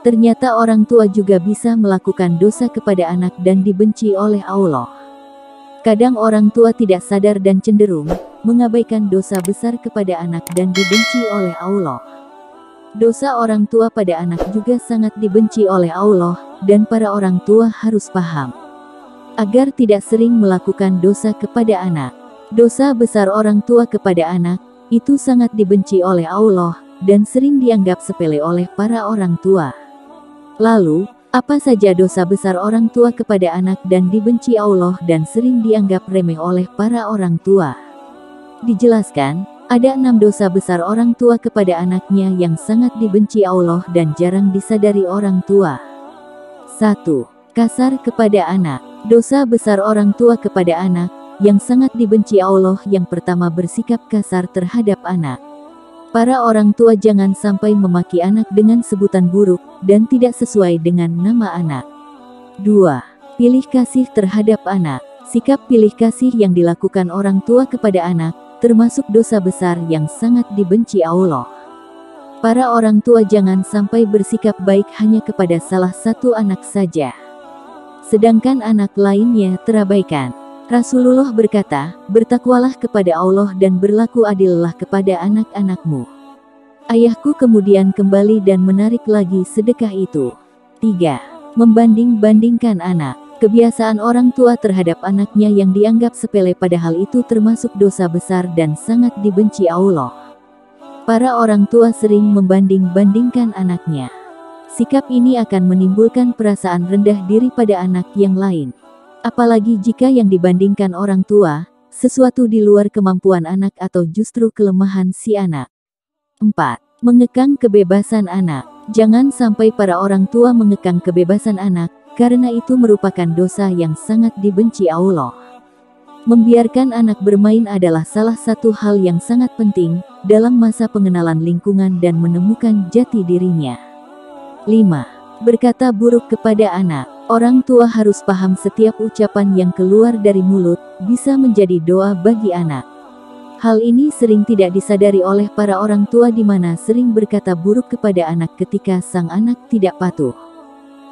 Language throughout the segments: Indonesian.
Ternyata orang tua juga bisa melakukan dosa kepada anak dan dibenci oleh Allah. Kadang orang tua tidak sadar dan cenderung mengabaikan dosa besar kepada anak dan dibenci oleh Allah. Dosa orang tua pada anak juga sangat dibenci oleh Allah, dan para orang tua harus paham agar tidak sering melakukan dosa kepada anak. Dosa besar orang tua kepada anak itu sangat dibenci oleh Allah dan sering dianggap sepele oleh para orang tua. Lalu, apa saja dosa besar orang tua kepada anak dan dibenci Allah dan sering dianggap remeh oleh para orang tua? Dijelaskan, ada 6 dosa besar orang tua kepada anaknya yang sangat dibenci Allah dan jarang disadari orang tua. 1. Kasar kepada anak. Dosa besar orang tua kepada anak yang sangat dibenci Allah yang pertama bersikap kasar terhadap anak. Para orang tua jangan sampai memaki anak dengan sebutan buruk dan tidak sesuai dengan nama anak. 2. Pilih kasih terhadap anak. Sikap pilih kasih yang dilakukan orang tua kepada anak termasuk dosa besar yang sangat dibenci Allah. Para orang tua jangan sampai bersikap baik hanya kepada salah satu anak saja, sedangkan anak lainnya terabaikan. Rasulullah berkata, "Bertakwalah kepada Allah dan berlaku adillah kepada anak-anakmu." Ayahku kemudian kembali dan menarik lagi sedekah itu. 3. Membanding-bandingkan anak. Kebiasaan orang tua terhadap anaknya yang dianggap sepele padahal itu termasuk dosa besar dan sangat dibenci Allah. Para orang tua sering membanding-bandingkan anaknya. Sikap ini akan menimbulkan perasaan rendah diri pada anak yang lain. Apalagi jika yang dibandingkan orang tua, sesuatu di luar kemampuan anak atau justru kelemahan si anak. 4. Mengekang kebebasan anak. Jangan sampai para orang tua mengekang kebebasan anak, karena itu merupakan dosa yang sangat dibenci Allah. Membiarkan anak bermain adalah salah satu hal yang sangat penting dalam masa pengenalan lingkungan dan menemukan jati dirinya. 5. Berkata buruk kepada anak. Orang tua harus paham setiap ucapan yang keluar dari mulut bisa menjadi doa bagi anak. Hal ini sering tidak disadari oleh para orang tua di mana sering berkata buruk kepada anak ketika sang anak tidak patuh.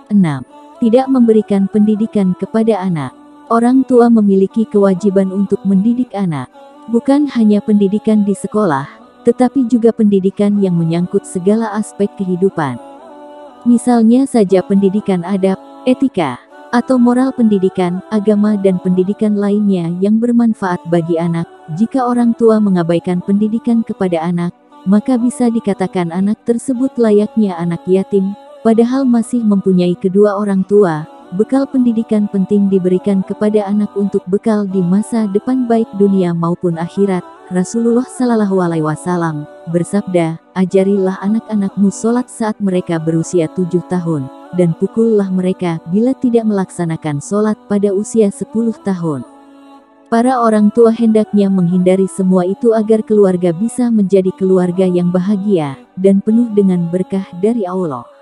6. Tidak memberikan pendidikan kepada anak. Orang tua memiliki kewajiban untuk mendidik anak. Bukan hanya pendidikan di sekolah, tetapi juga pendidikan yang menyangkut segala aspek kehidupan. Misalnya saja pendidikan adab, etika, atau moral, pendidikan agama dan pendidikan lainnya yang bermanfaat bagi anak. Jika orang tua mengabaikan pendidikan kepada anak, maka bisa dikatakan anak tersebut layaknya anak yatim, padahal masih mempunyai kedua orang tua. Bekal pendidikan penting diberikan kepada anak untuk bekal di masa depan baik dunia maupun akhirat. Rasulullah Shallallahu Alaihi Wasallam bersabda, "Ajarilah anak-anakmu sholat saat mereka berusia 7 tahun, dan pukullah mereka bila tidak melaksanakan sholat pada usia 10 tahun." Para orang tua hendaknya menghindari semua itu agar keluarga bisa menjadi keluarga yang bahagia dan penuh dengan berkah dari Allah.